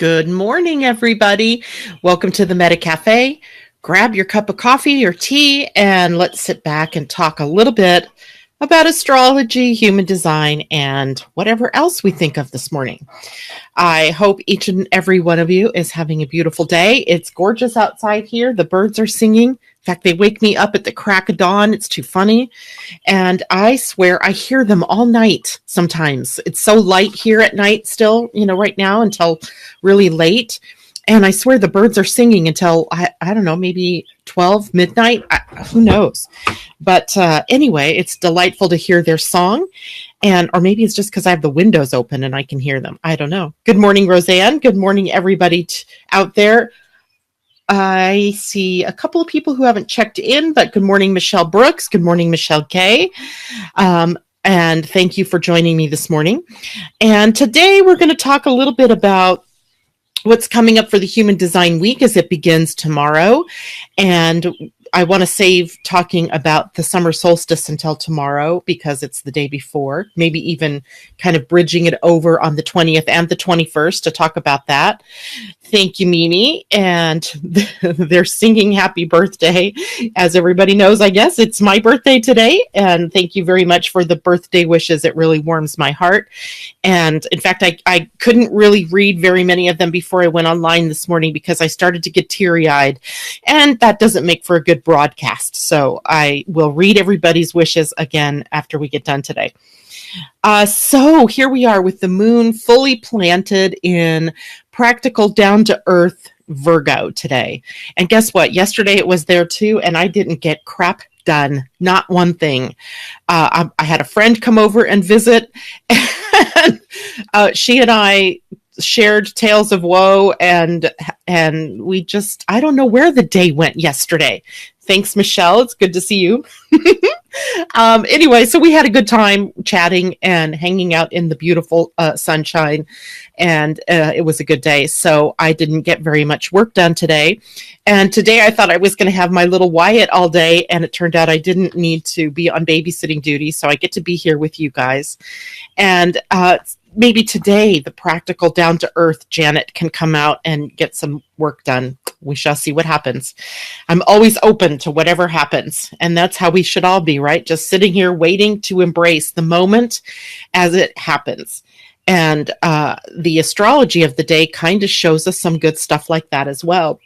Good morning, everybody. Welcome to the Meta Cafe. Grab your cup of coffee or tea and let's sit back and talk a little bit about astrology, human design, and whatever else we think of this morning. I hope each and every one of you is having a beautiful day. It's gorgeous outside here. The birds are singing. In fact, they wake me up at the crack of dawn. It's too funny. And I swear I hear them all night sometimes. It's so light here at night still, right now until really late. And I swear the birds are singing until, I don't know, maybe 12 midnight. Who knows? But anyway, it's delightful to hear their song. Or maybe it's just because I have the windows open and I can hear them. I don't know. Good morning, Roseanne. Good morning, everybody out there. I see a couple of people who haven't checked in, but good morning, Michelle Brooks. Good morning, Michelle Kay. And thank you for joining me this morning. And today we're going to talk a little bit about what's coming up for the Human Design Week as it begins tomorrow. And I want to save talking about the summer solstice until tomorrow because it's the day before, maybe even kind of bridging it over on the 20th and the 21st to talk about that. Thank you, Mimi. And they're singing happy birthday. As everybody knows, I guess it's my birthday today. And thank you very much for the birthday wishes. It really warms my heart. And in fact, I couldn't really read very many of them before I went online this morning because I started to get teary-eyed. And that doesn't make for a good broadcast. So I will read everybody's wishes again after we get done today. So here we are with the moon fully planted in practical down-to-earth Virgo today. And guess what? Yesterday it was there too, and I didn't get crap done. Not one thing. I had a friend come over and visit, and she and I shared tales of woe, and we just, I don't know where the day went yesterday. Thanks, Michelle. It's good to see you. Anyway, so we had a good time chatting and hanging out in the beautiful sunshine, and it was a good day. So I didn't get very much work done today. And today I thought I was going to have my little Wyatt all day, and it turned out I didn't need to be on babysitting duty. So I get to be here with you guys. And maybe today the practical down-to-earth Janet can come out and get some work done. We shall see what happens. I'm always open to whatever happens. And that's how we should all be, right? Just sitting here waiting to embrace the moment as it happens. And the astrology of the day kind of shows us some good stuff like that as well.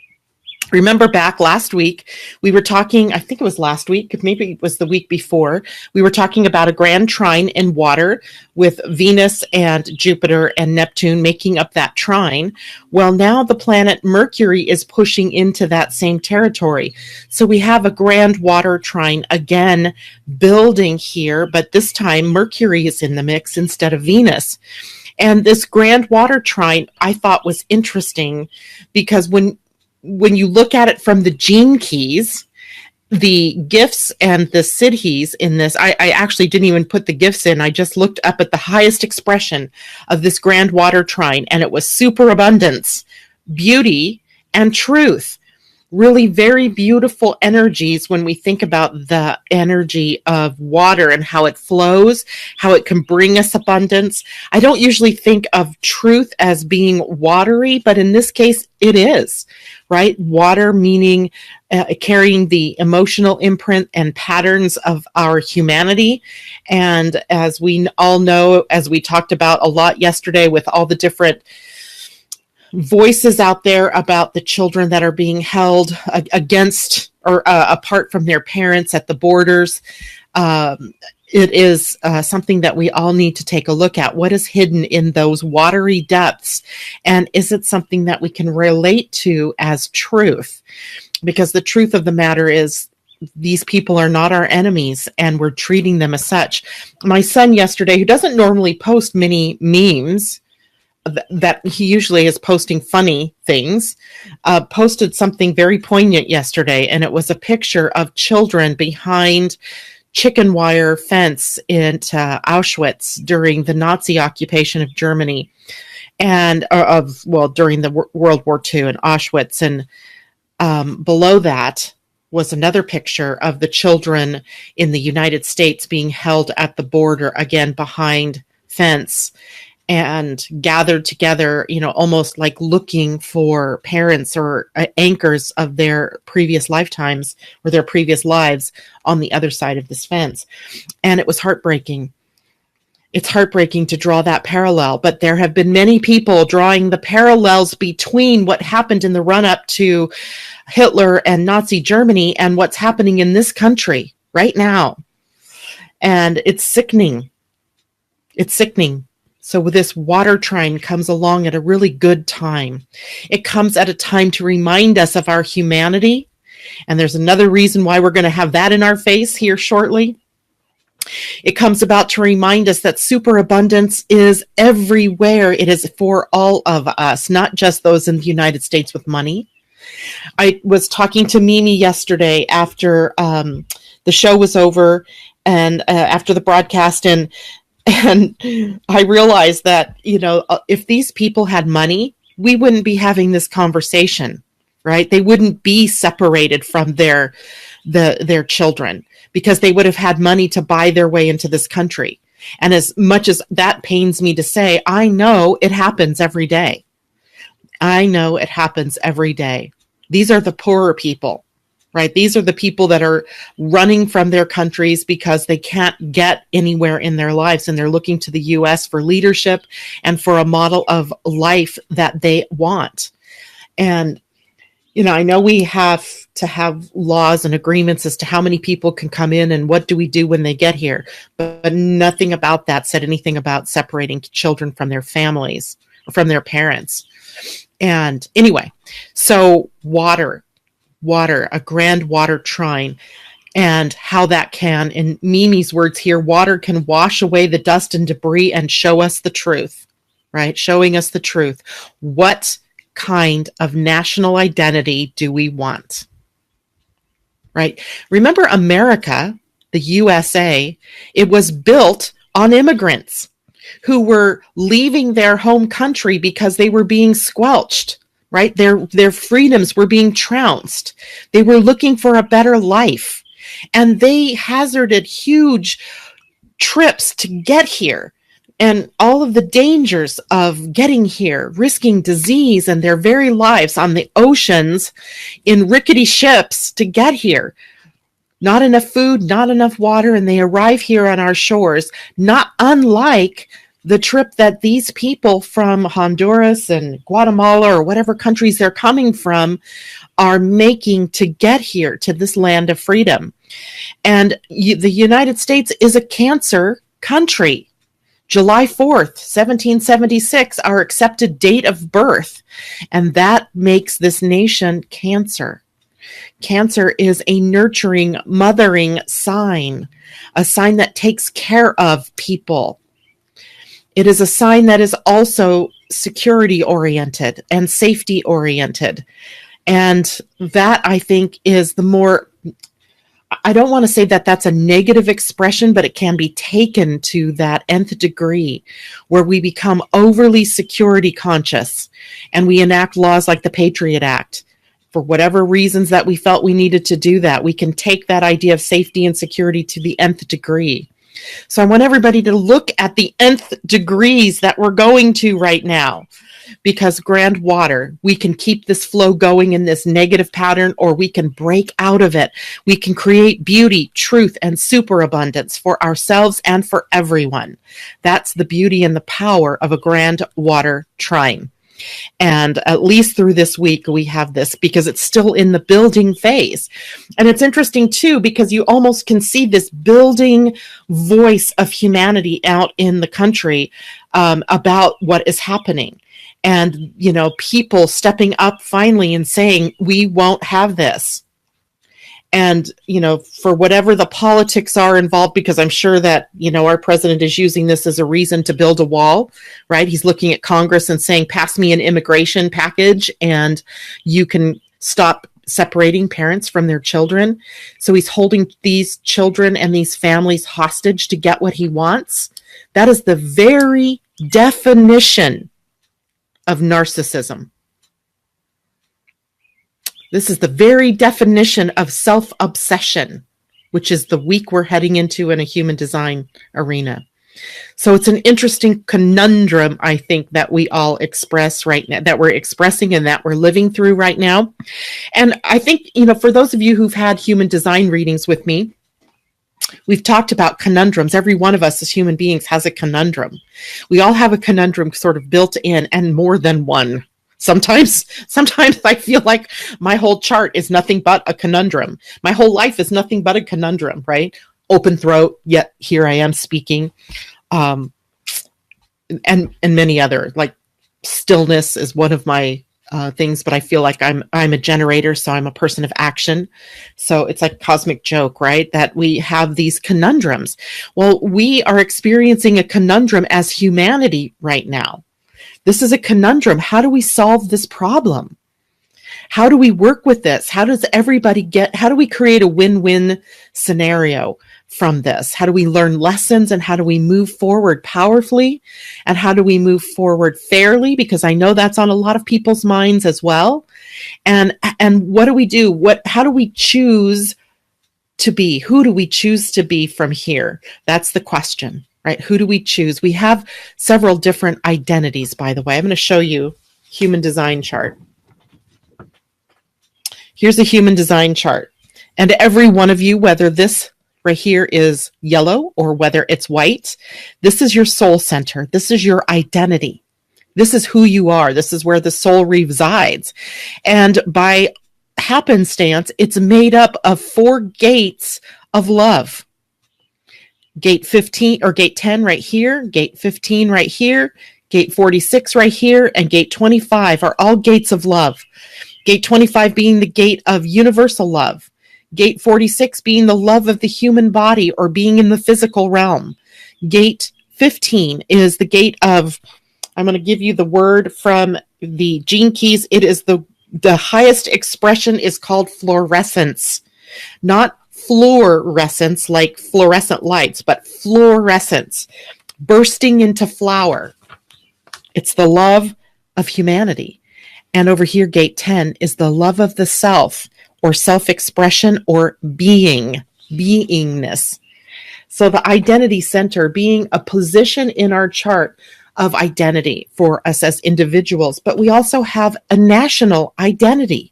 Remember back last week, we were talking, I think it was last week, maybe it was the week before, we were talking about a Grand Trine in water with Venus and Jupiter and Neptune making up that trine. Well, now the planet Mercury is pushing into that same territory. So we have a Grand Water Trine again building here, but this time Mercury is in the mix instead of Venus. And this Grand Water Trine I thought was interesting because when you look at it from the gene keys, the gifts and the siddhis in this, I actually didn't even put the gifts in. I just looked up at the highest expression of this Grand Water Trine, and it was superabundance, beauty, and truth. Really very beautiful energies when we think about the energy of water and how it flows, how it can bring us abundance. I don't usually think of truth as being watery, but in this case, it is, right? Water meaning carrying the emotional imprint and patterns of our humanity. And as we all know, as we talked about a lot yesterday with all the different voices out there about the children that are being held against or apart from their parents at the borders. It is something that we all need to take a look at. What is hidden in those watery depths? And is it something that we can relate to as truth? Because the truth of the matter is these people are not our enemies and we're treating them as such. My son yesterday, who doesn't normally post many memes, that he usually is posting funny things, posted something very poignant yesterday. And it was a picture of children behind chicken wire fence in Auschwitz during the Nazi occupation of Germany and during the World War II in Auschwitz. And below that was another picture of the children in the United States being held at the border, again, behind fence. and gathered together, almost like looking for parents or anchors of their previous lifetimes or their previous lives on the other side of this fence. And it was heartbreaking. It's heartbreaking to draw that parallel, but there have been many people drawing the parallels between what happened in the run-up to Hitler and Nazi Germany and what's happening in this country right now. And it's sickening. It's sickening. So this water trine comes along at a really good time. It comes at a time to remind us of our humanity. And there's another reason why we're going to have that in our face here shortly. It comes about to remind us that superabundance is everywhere. It is for all of us, not just those in the United States with money. I was talking to Mimi yesterday after the show was over and after the broadcast, and I realized that, if these people had money, we wouldn't be having this conversation, right? They wouldn't be separated from their children, because they would have had money to buy their way into this country. And as much as that pains me to say, I know it happens every day. I know it happens every day. These are the poorer people, right? These are the people that are running from their countries because they can't get anywhere in their lives. And they're looking to the US for leadership and for a model of life that they want. And I know we have to have laws and agreements as to how many people can come in and what do we do when they get here. But nothing about that said anything about separating children from their families, from their parents. And anyway, so water, a grand water trine, and how that can, in Mimi's words here, water can wash away the dust and debris and show us the truth, right? Showing us the truth. What kind of national identity do we want? Right? Remember America, the USA, it was built on immigrants who were leaving their home country because they were being squelched, right? Their freedoms were being trounced. They were looking for a better life. And they hazarded huge trips to get here. And all of the dangers of getting here, risking disease and their very lives on the oceans in rickety ships to get here. Not enough food, not enough water, and they arrive here on our shores, not unlike the trip that these people from Honduras and Guatemala or whatever countries they're coming from are making to get here to this land of freedom. And the United States is a Cancer country. July 4th, 1776, our accepted date of birth. And that makes this nation Cancer. Cancer is a nurturing, mothering sign, a sign that takes care of people. It is a sign that is also security-oriented and safety-oriented. And that, I think, is the more... I don't want to say that that's a negative expression, but it can be taken to that nth degree where we become overly security conscious and we enact laws like the Patriot Act. For whatever reasons that we felt we needed to do that, we can take that idea of safety and security to the nth degree. So I want everybody to look at the nth degrees that we're going to right now. Because grand water, we can keep this flow going in this negative pattern, or we can break out of it. We can create beauty, truth, and superabundance for ourselves and for everyone. That's the beauty and the power of a grand water trine. And at least through this week, we have this because it's still in the building phase. And it's interesting, too, because you almost can see this building voice of humanity out in the country about what is happening. And, people stepping up finally and saying, we won't have this. And, for whatever the politics are involved, because I'm sure that, our president is using this as a reason to build a wall, right? He's looking at Congress and saying, pass me an immigration package and you can stop separating parents from their children. So he's holding these children and these families hostage to get what he wants. That is the very definition of narcissism. This is the very definition of self-obsession, which is the week we're heading into in a human design arena. So it's an interesting conundrum, I think, that we all express right now, that we're expressing and that we're living through right now. And I think, for those of you who've had human design readings with me, we've talked about conundrums. Every one of us as human beings has a conundrum. We all have a conundrum sort of built in, and more than one. Sometimes I feel like my whole chart is nothing but a conundrum. My whole life is nothing but a conundrum, right? Open throat, yet here I am speaking. And many other, like stillness is one of my things, but I feel like I'm a generator, so I'm a person of action. So it's like a cosmic joke, right? That we have these conundrums. Well, we are experiencing a conundrum as humanity right now. This is a conundrum. How do we solve this problem? How do we work with this? How do we create a win-win scenario from this? How do we learn lessons, and how do we move forward powerfully? And how do we move forward fairly? Because I know that's on a lot of people's minds as well. And what do we do? How do we choose to be? Who do we choose to be from here? That's the question, right? Who do we choose? We have several different identities, by the way. I'm going to show you human design chart. Here's a human design chart. And every one of you, whether this right here is yellow or whether it's white, this is your soul center. This is your identity. This is who you are. This is where the soul resides. And by happenstance, it's made up of 4 gates of love. Gate 15 or gate 10 right here, gate 15 right here, gate 46 right here, and gate 25 are all gates of love. Gate 25 being the gate of universal love. Gate 46 being the love of the human body or being in the physical realm. Gate 15 is the gate of, I'm going to give you the word from the Gene Keys. It is the highest expression is called fluorescence. Not fluorescence like fluorescent lights, but fluorescence, bursting into flower. It's the love of humanity. And over here, gate 10 is the love of the self, or self-expression, or beingness. So the identity center being a position in our chart of identity for us as individuals, but we also have a national identity.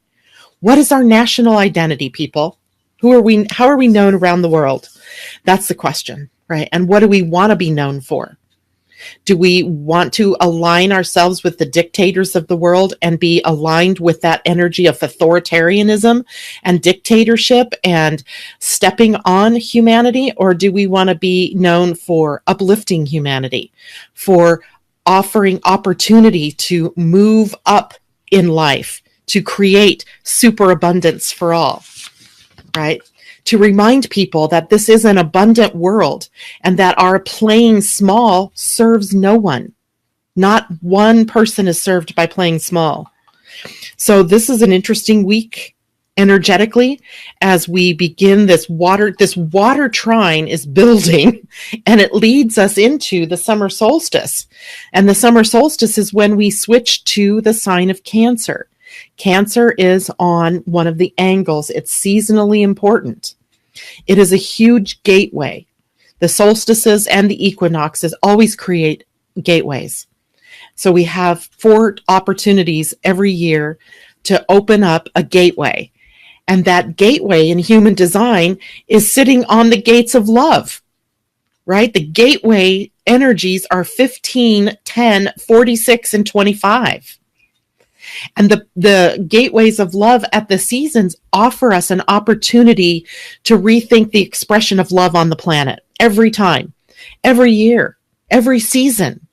What is our national identity, people? Who are we? How are we known around the world? That's the question, right? And what do we want to be known for? Do we want to align ourselves with the dictators of the world and be aligned with that energy of authoritarianism and dictatorship and stepping on humanity? Or do we want to be known for uplifting humanity, for offering opportunity to move up in life, to create superabundance for all, right? To remind people that this is an abundant world and that our playing small serves no one. Not one person is served by playing small. So this is an interesting week energetically as we begin this water trine is building, and it leads us into the summer solstice. And the summer solstice is when we switch to the sign of Cancer. Cancer is on one of the angles. It's seasonally important. It is a huge gateway. The solstices and the equinoxes always create gateways. So we have 4 opportunities every year to open up a gateway. And that gateway in human design is sitting on the gates of love, right? The gateway energies are 15, 10, 46, and 25. And the gateways of love at the seasons offer us an opportunity to rethink the expression of love on the planet every time, every year, every season.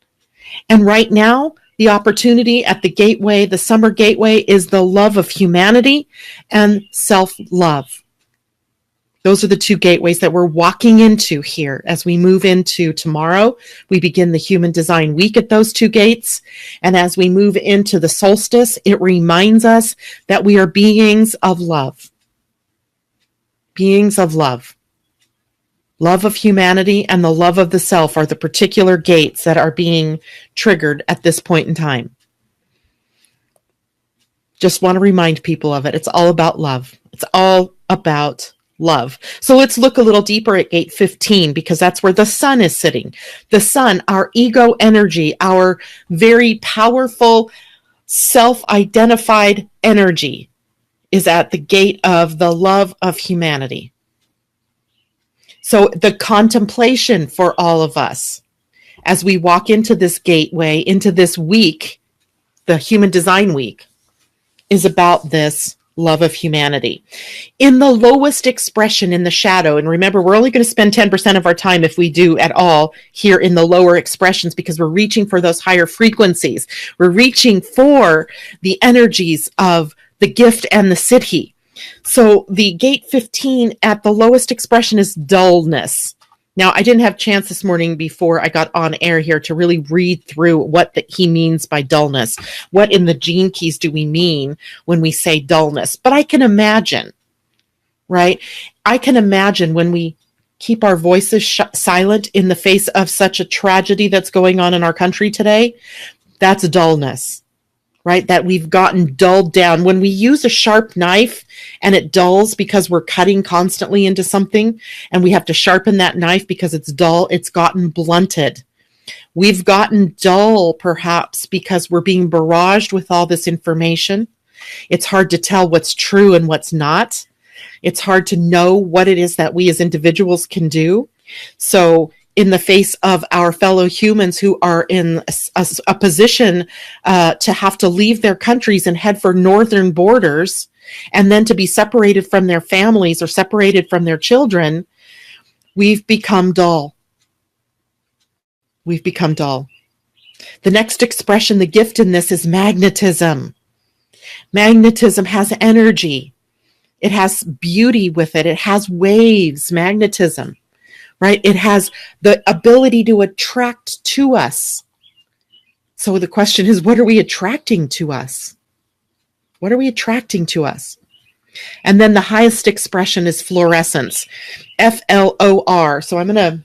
And right now, the opportunity at the gateway, the summer gateway, is the love of humanity and self-love. Those are the 2 gateways that we're walking into here as we move into tomorrow. We begin the Human Design Week at those 2 gates. And as we move into the solstice, it reminds us that we are beings of love. Beings of love. Love of humanity and the love of the self are the particular gates that are being triggered at this point in time. Just want to remind people of it. It's all about love. It's all about love. So let's look a little deeper at gate 15, because that's where the sun is sitting. The sun, our ego energy, our very powerful self-identified energy, is at the gate of the love of humanity. So the contemplation for all of us as we walk into this gateway, into this week, the Human Design Week, is about this love of humanity. In the lowest expression, in the shadow, and remember, we're only going to spend 10% of our time, if we do at all, here in the lower expressions, because we're reaching for those higher frequencies. We're reaching for the energies of the gift and the siddhi. So the gate 15 at the lowest expression is dullness. Now, I didn't have a chance this morning before I got on air here to really read through what he means by dullness. What in the gene keys do we mean when we say dullness? But I can imagine, right? I can imagine when we keep our voices silent in the face of such a tragedy that's going on in our country today. That's dullness, right? That we've gotten dulled down. When we use a sharp knife and it dulls because we're cutting constantly into something, and we have to sharpen that knife because it's dull, it's gotten blunted. We've gotten dull, perhaps, because we're being barraged with all this information. It's hard to tell what's true and what's not. It's hard to know what it is that we as individuals can do. So in the face of our fellow humans who are in a position to have to leave their countries and head for northern borders, and then to be separated from their families or separated from their children, we've become dull. We've become dull. The next expression, the gift in this, is magnetism. Magnetism has energy. It has beauty with it. It has waves, magnetism, right? It has the ability to attract to us. So the question is, what are we attracting to us? What are we attracting to us? And then the highest expression is fluorescence, F-L-O-R. So I'm going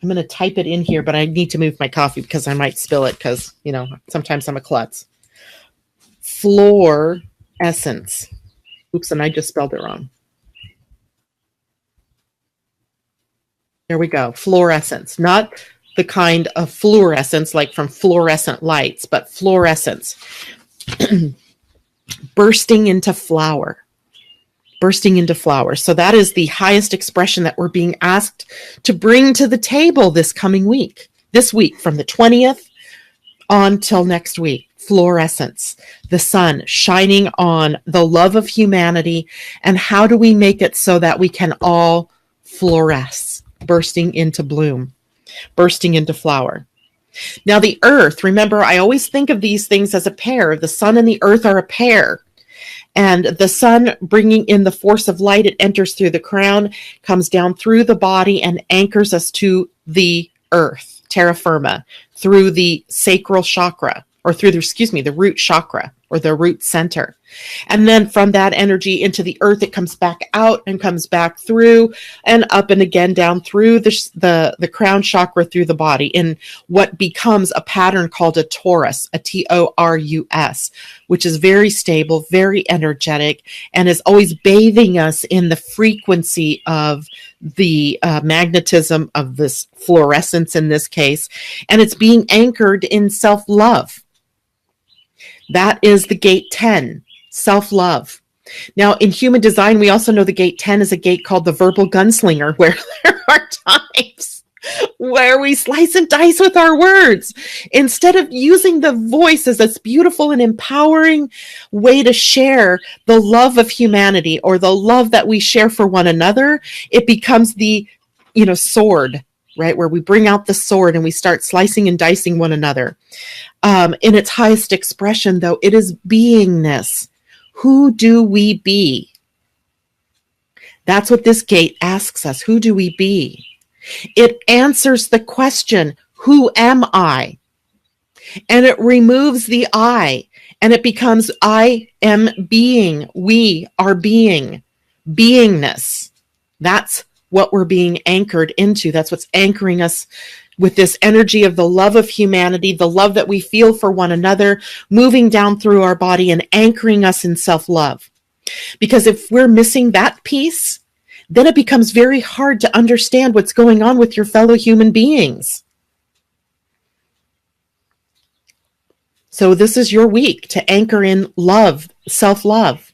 to type it in here, but I need to move my coffee because I might spill it because, sometimes I'm a klutz. Fluorescence. Oops, and I just spelled it wrong. There we go. Fluorescence, not the kind of fluorescence like from fluorescent lights, but fluorescence. Bursting into flower. Bursting into flower. So that is the highest expression that we're being asked to bring to the table this coming week. This week, from the 20th on till next week. Fluorescence. The sun shining on the love of humanity. And how do we make it so that we can all fluoresce? Bursting into bloom. Bursting into flower. Now the earth, remember, I always think of these things as a pair. The sun and the earth are a pair. And the sun, bringing in the force of light, it enters through the crown, comes down through the body, and anchors us to the earth, terra firma, through the sacral chakra, or through the root chakra, or the root center. And then from that energy into the earth, it comes back out and comes back through and up and again down through the crown chakra, through the body, in what becomes a pattern called a torus, a T-O-R-U-S, which is very stable, very energetic, and is always bathing us in the frequency of the magnetism of this fluorescence in this case. And it's being anchored in self-love. That is the gate 10, self-love. Now, in human design, we also know the gate 10 is a gate called the verbal gunslinger, where there are times where we slice and dice with our words. Instead of using the voice as this beautiful and empowering way to share the love of humanity, or the love that we share for one another, it becomes the, sword, right? Where we bring out the sword and we start slicing and dicing one another. In its highest expression, though, it is beingness. Who do we be? That's what this gate asks us. Who do we be? It answers the question, who am I? And it removes the I, and it becomes I am being. We are being. Beingness. That's what we're being anchored into. That's what's anchoring us with this energy of the love of humanity, the love that we feel for one another, moving down through our body and anchoring us in self-love. Because if we're missing that piece, then it becomes very hard to understand what's going on with your fellow human beings. So this is your week to anchor in love, self-love,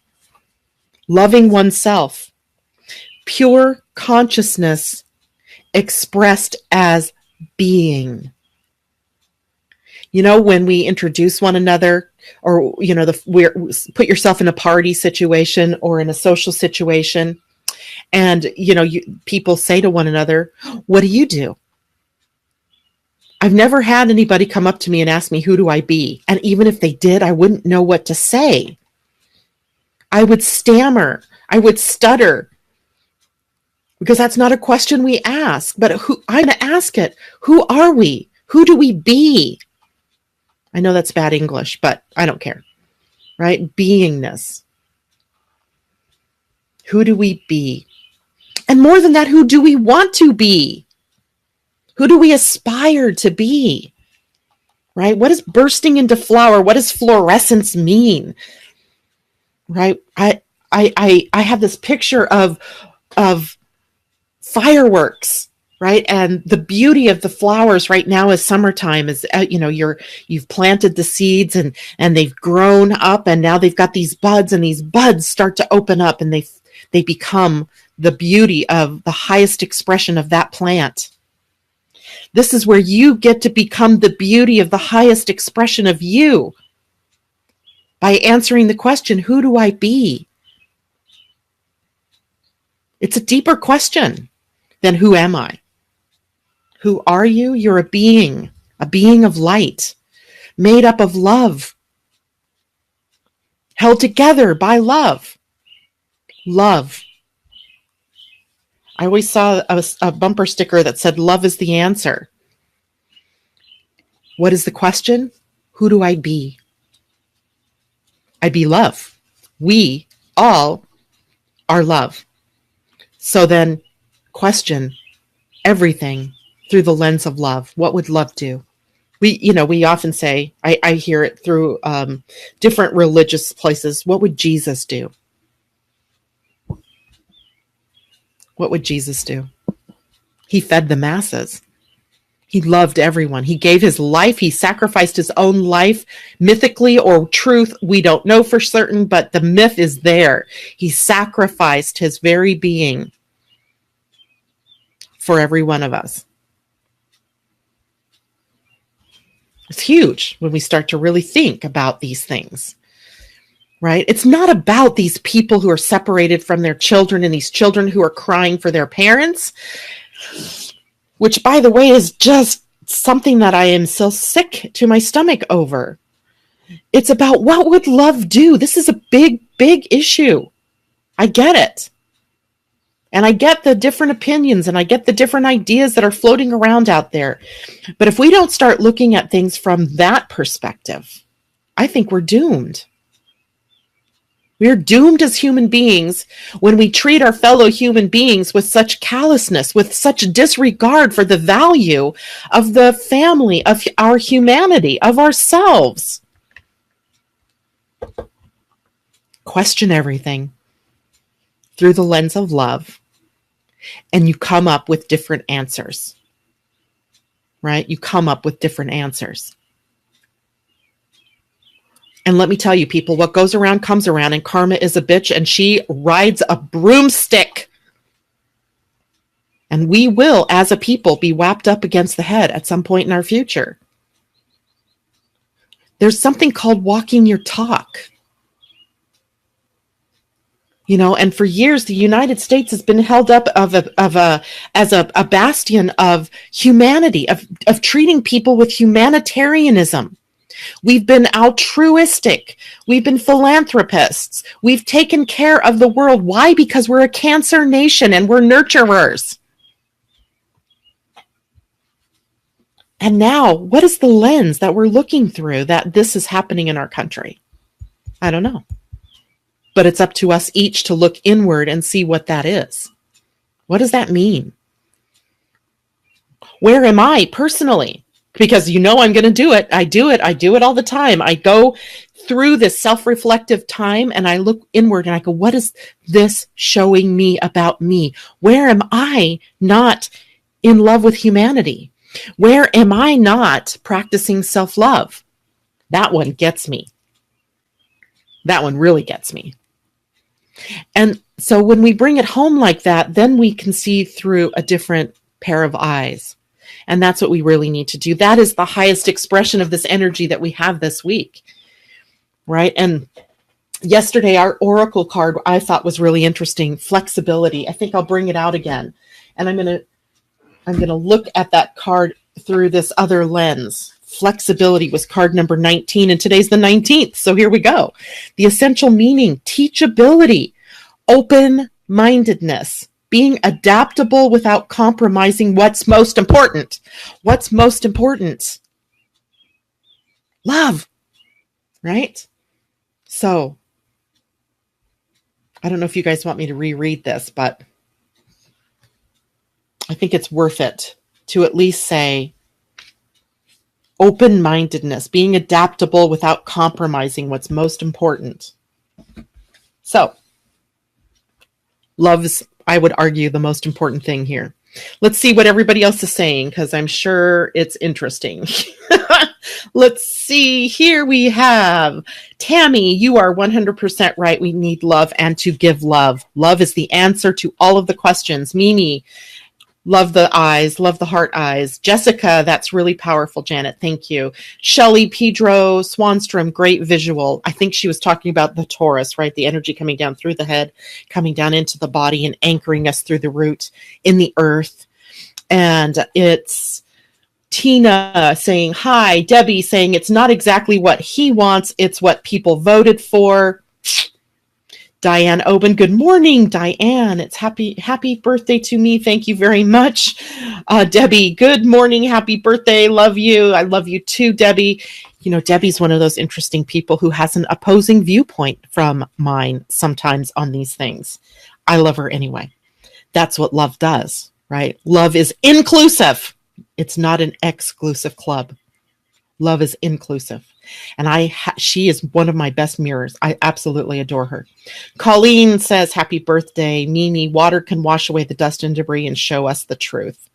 loving oneself, pure consciousness expressed as being. You know, when we introduce one another, or, you know, put yourself in a party situation or in a social situation, and, you know, people say to one another, what do you do? I've never had anybody come up to me and ask me, who do I be? And even if they did, I wouldn't know what to say. I would stammer. I would stutter. Because that's not a question we ask. But I'm going to ask it. Who are we? Who do we be? I know that's bad English, but I don't care. Right? Beingness. Who do we be? And more than that, who do we want to be? Who do we aspire to be? Right? What is bursting into flower? What does fluorescence mean? Right? I have this picture of fireworks, right? And the beauty of the flowers right now is summertime. Is you know, you've planted the seeds and they've grown up, and now they've got these buds, and these buds start to open up, and they become the beauty of the highest expression of that plant. This is where you get to become the beauty of the highest expression of you by answering the question, who do I be? It's a deeper question than who am I? Who are you? You're a being of light, made up of love, held together by love. Love. I always saw a bumper sticker that said, love is the answer. What is the question? Who do I be? I be love. We all are love. So then question everything through the lens of love. What would love do? We often say, I hear it through different religious places, what would Jesus do? What would Jesus do? He fed the masses. He loved everyone. He gave his life. He sacrificed his own life, mythically or truth. We don't know for certain, but the myth is there. He sacrificed his very being for every one of us. It's huge when we start to really think about these things. Right? It's not about these people who are separated from their children and these children who are crying for their parents, which, by the way, is just something that I am so sick to my stomach over. It's about what would love do? This is a big, big issue. I get it. And I get the different opinions and I get the different ideas that are floating around out there. But if we don't start looking at things from that perspective, I think we're doomed. We're doomed as human beings when we treat our fellow human beings with such callousness, with such disregard for the value of the family, of our humanity, of ourselves. Question everything through the lens of love, and you come up with different answers. Right? You come up with different answers. And let me tell you, people, what goes around comes around, and karma is a bitch, and she rides a broomstick. And we will, as a people, be whapped up against the head at some point in our future. There's something called walking your talk. You know, and for years, the United States has been held up as a bastion of humanity, of treating people with humanitarianism. We've been altruistic. We've been philanthropists. We've taken care of the world. Why? Because we're a Cancer nation and we're nurturers. And now, what is the lens that we're looking through that this is happening in our country? I don't know. But it's up to us each to look inward and see what that is. What does that mean? Where am I personally? because you know I'm going to do it. I do it all the time. I go through this self-reflective time and I look inward and I go, what is this showing me about me? Where am I not in love with humanity? Where am I not practicing self-love? That one gets me. That one really gets me. And so when we bring it home like that, then we can see through a different pair of eyes. And that's what we really need to do. That is the highest expression of this energy that we have this week. Right? And yesterday, our oracle card I thought was really interesting. Flexibility. I think I'll bring it out again. And I'm going to look at that card through this other lens. Flexibility was card number 19, and today's the 19th. So here we go. The essential meaning, teachability, open-mindedness, being adaptable without compromising what's most important. What's most important? Love, right? So, I don't know if you guys want me to reread this, but I think it's worth it to at least say open-mindedness, being adaptable without compromising what's most important. So, love's, I would argue, the most important thing here. Let's see what everybody else is saying, because I'm sure it's interesting. Let's see. Here we have Tammy. You are 100% right. We need love and to give love. Love is the answer to all of the questions. Mimi, love the eyes, love the heart eyes. Jessica, that's really powerful, Janet. Thank you. Shelley, Pedro, Swanstrom, great visual. I think she was talking about the Taurus, right? The energy coming down through the head, coming down into the body and anchoring us through the root in the earth. And it's Tina saying, hi. Debbie saying, it's not exactly what he wants. It's what people voted for. Diane Oben, good morning, Diane. It's happy birthday to me. Thank you very much. Debbie, good morning. Happy birthday. Love you. I love you too, Debbie. You know, Debbie's one of those interesting people who has an opposing viewpoint from mine sometimes on these things. I love her anyway. That's what love does, right? Love is inclusive. It's not an exclusive club. Love is inclusive. And she is one of my best mirrors. I absolutely adore her. Colleen says, happy birthday. Mimi, water can wash away the dust and debris and show us the truth.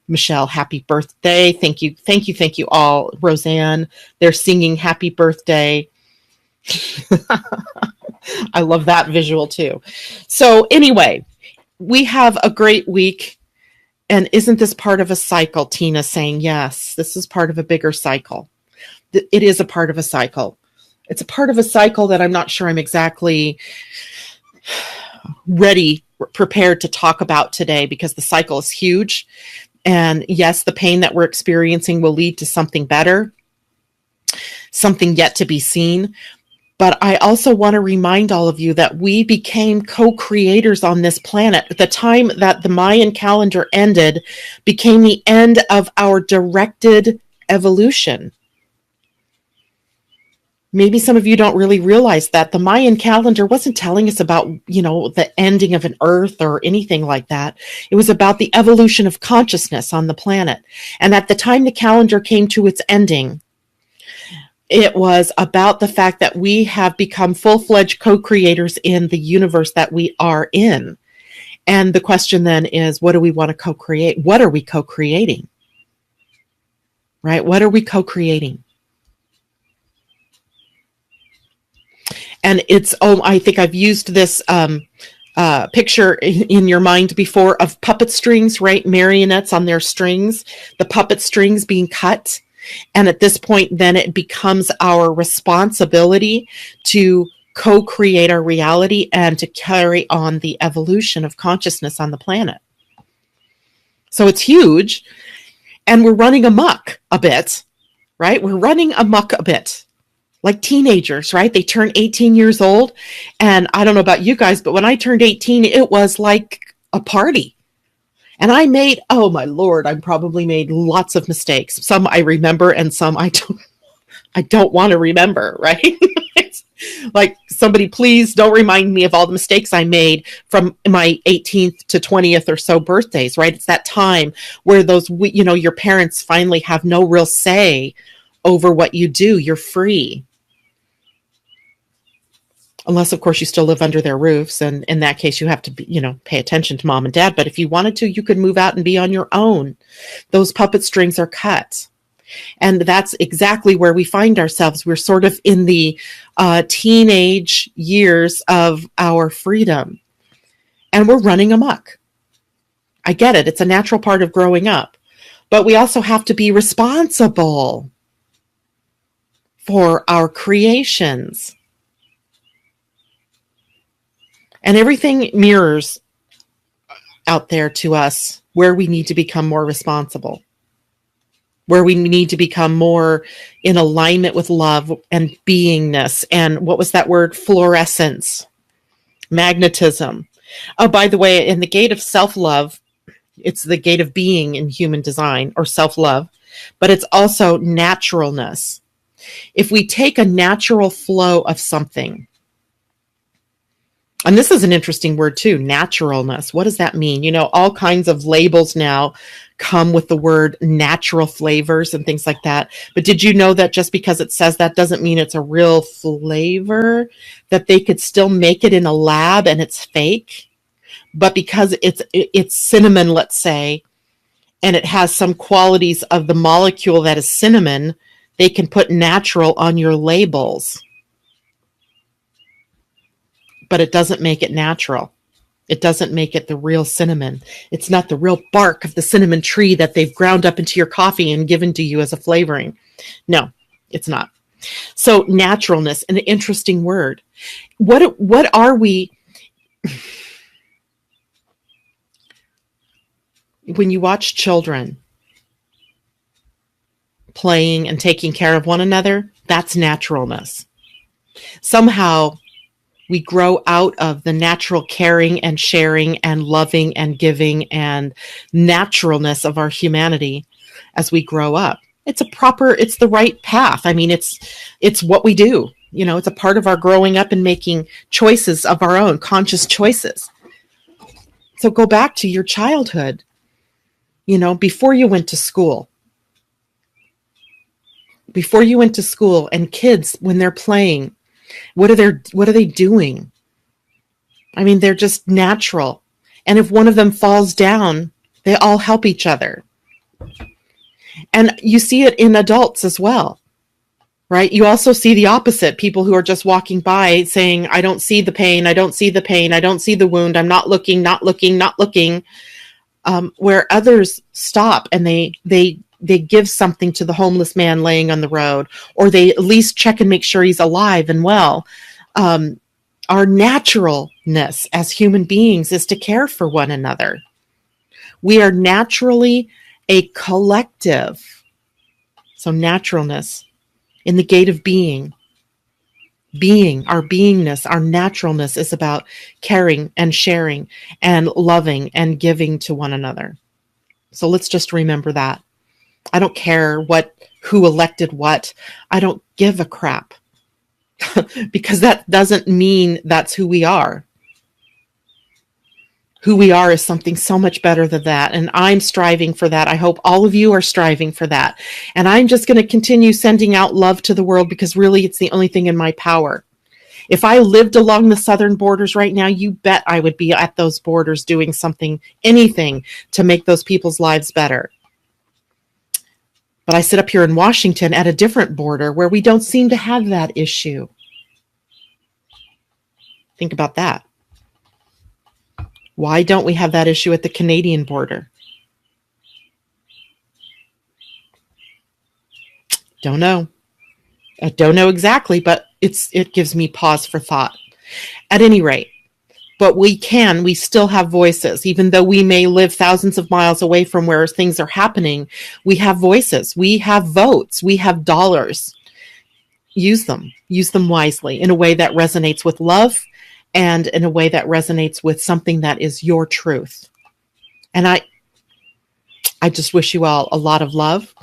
Michelle, happy birthday. Thank you. Thank you. Thank you all. Roseanne, they're singing happy birthday. I love that visual too. So anyway, we have a great week. And isn't this part of a cycle? Tina saying, yes, this is part of a bigger cycle. It is a part of a cycle. It's a part of a cycle that I'm not sure I'm exactly prepared to talk about today, because the cycle is huge. And yes, the pain that we're experiencing will lead to something better, something yet to be seen. But I also want to remind all of you that we became co-creators on this planet. The time that the Mayan calendar ended became the end of our directed evolution. Maybe some of you don't really realize that the Mayan calendar wasn't telling us about, the ending of an Earth or anything like that. It was about the evolution of consciousness on the planet. And at the time the calendar came to its ending, it was about the fact that we have become full-fledged co-creators in the universe that we are in. And the question then is, what do we want to co-create? What are we co-creating? Right? What are we co-creating? And I think I've used this picture in your mind before of puppet strings, right? Marionettes on their strings, the puppet strings being cut. And at this point, then it becomes our responsibility to co-create our reality and to carry on the evolution of consciousness on the planet. So it's huge. And we're running amok a bit, right? We're running amok a bit. Like teenagers, right? They turn 18 years old. And I don't know about you guys, but when I turned 18, it was like a party. And I made, oh my Lord, I probably made lots of mistakes. Some I remember and some I don't want to remember, right? Like somebody please don't remind me of all the mistakes I made from my 18th to 20th or so birthdays, right? It's that time where those, your parents finally have no real say over what you do. You're free. Unless, of course, you still live under their roofs. And in that case, you have to pay attention to mom and dad. But if you wanted to, you could move out and be on your own. Those puppet strings are cut. And that's exactly where we find ourselves. We're sort of in the teenage years of our freedom. And we're running amok. I get it. It's a natural part of growing up. But we also have to be responsible for our creations. And everything mirrors out there to us where we need to become more responsible, where we need to become more in alignment with love and beingness. And what was that word? Fluorescence, magnetism. Oh, by the way, in the gate of self-love, it's the gate of being in human design, or self-love, but it's also naturalness. If we take a natural flow of something, and this is an interesting word too, naturalness. What does that mean? All kinds of labels now come with the word natural flavors and things like that. But did you know that just because it says that doesn't mean it's a real flavor, that they could still make it in a lab and it's fake? But because it's cinnamon, let's say, and it has some qualities of the molecule that is cinnamon, they can put natural on your labels. But it doesn't make it natural. It doesn't make it the real cinnamon. It's not the real bark of the cinnamon tree that they've ground up into your coffee and given to you as a flavoring. No, it's not. So naturalness, an interesting word. What are we? When you watch children playing and taking care of one another, that's naturalness. Somehow we grow out of the natural caring and sharing and loving and giving and naturalness of our humanity as we grow up. It's the right path. I mean, it's what we do. It's a part of our growing up and making choices of our own, conscious choices. So go back to your childhood, before you went to school. Before you went to school, and kids, when they're playing, what are they doing? I mean, they're just natural. And if one of them falls down, they all help each other. And you see it in adults as well, right? You also see the opposite, people who are just walking by saying, I don't see the pain, I don't see the pain, I don't see the wound, I'm not looking, not looking, not looking. Where others stop and they give something to the homeless man laying on the road, or they at least check and make sure he's alive and well. Our naturalness as human beings is to care for one another. We are naturally a collective. So naturalness in the gate of being, our beingness, our naturalness is about caring and sharing and loving and giving to one another. So let's just remember that. I don't care who elected what. I don't give a crap because that doesn't mean that's who we are. Who we are is something so much better than that. And I'm striving for that. I hope all of you are striving for that. And I'm just going to continue sending out love to the world because really it's the only thing in my power. If I lived along the southern borders right now, you bet I would be at those borders doing something, anything to make those people's lives better. But I sit up here in Washington at a different border where we don't seem to have that issue. Think about that. Why don't we have that issue at the Canadian border? Don't know. I don't know exactly, but it gives me pause for thought. At any rate, but we still have voices. Even though we may live thousands of miles away from where things are happening, we have voices, we have votes, we have dollars. Use them wisely in a way that resonates with love and in a way that resonates with something that is your truth. And I just wish you all a lot of love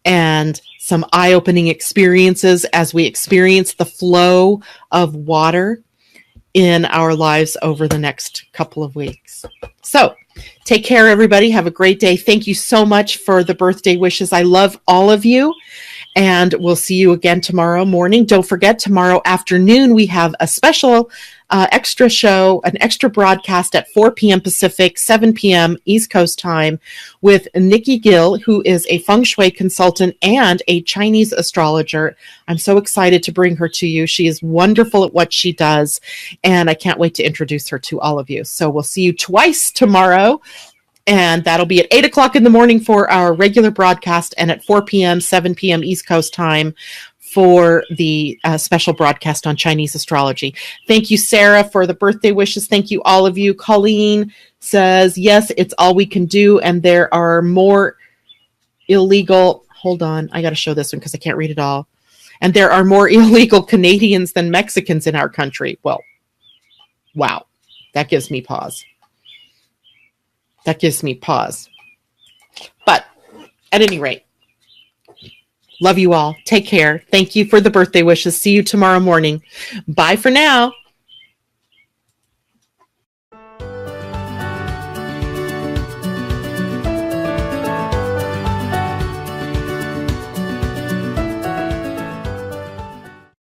and some eye-opening experiences as we experience the flow of water in our lives over the next couple of weeks. So take care, everybody. Have a great day. Thank you so much for the birthday wishes. I love all of you. And we'll see you again tomorrow morning. Don't forget, tomorrow afternoon, we have a special extra show, an extra broadcast at 4 p.m. Pacific, 7 p.m. East Coast time with Nikki Gill, who is a feng shui consultant and a Chinese astrologer. I'm so excited to bring her to you. She is wonderful at what she does, and I can't wait to introduce her to all of you. So we'll see you twice tomorrow. And that'll be at 8 o'clock in the morning for our regular broadcast and at 4 p.m., 7 p.m. East Coast time for the special broadcast on Chinese astrology. Thank you, Sarah, for the birthday wishes. Thank you, all of you. Colleen says, yes, it's all we can do. And there are more illegal. Hold on. I got to show this one because I can't read it all. And there are more illegal Canadians than Mexicans in our country. Well, wow. That gives me pause. That gives me pause. But at any rate, love you all. Take care. Thank you for the birthday wishes. See you tomorrow morning. Bye for now.